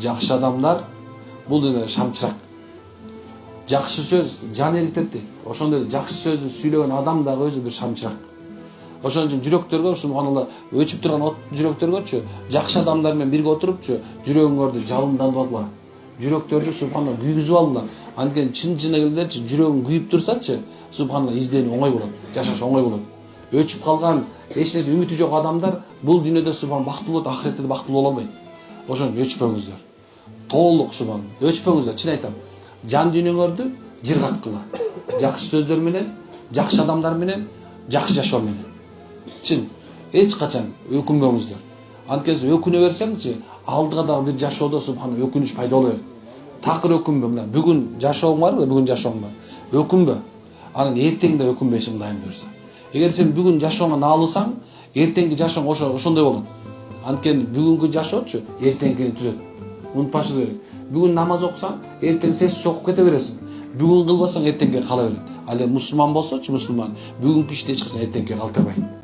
Жакшы адамдар бул дүйнөдө шамчырак. Жакшы сөз жан элтет дейт. Ошондой жакшы сөздү сүйлөгөн адам дагы өзү бир шамчырак. Ошон үчүн жүрөктөргө субханалла өчүп турган от жүрөктөргөчү жакшы адамдар менен бирге отурупчу жүрөгүңөрдү жалындатып алгыла. Жүрөктөрдү субханалла күйгүзүп алгыла. Анткени чын элдерчи жүрөгүң күйүп турсачы субханалла изденүү оңой болот, жашаш оңой болот. Өчүп калган эч нерсе үмүтү жок адамдар бул дүйнөдө субхан бактылуу болот, ахиретте бактылуу боло албайт. Ошон үчүн өчпөңүздөр. Толук субхан өчпөңүздөр, чын айтам. Жан дүйнөңөрдү жыргаткыла. Жакшы сөздөр менен, жакшы адамдар менен, жакшы жашоо менен. Чын эч качан өкүнбөңүздөр. Анткени өкүнө берсеңчи, алдыга дагы бир жашоодо субхан өкүнүч пайда боло берет. Такыр өкүнбө, мына бүгүн жашооң барбы? Бүгүн жашооң бар. Өкүнбө. Анан эртең да өкүнбөйсүң Кудайым буйрса. Эгер сен бүгүн жашооңо наалысаң, эртеңки жашооң ошондой болот. Анткени бүгүнкү жашоочу эртеңкини түзөт. Унутпашыңыз керек. Бүгүн намаз окусаң, эртең сесиз окуп кете бересиң. Бүгүн кылбасаң эртеңге кала берет. Ал эми мусулман болсочу, мусулман бүгүнкү ишти эч качан эртеңге калтырбайт.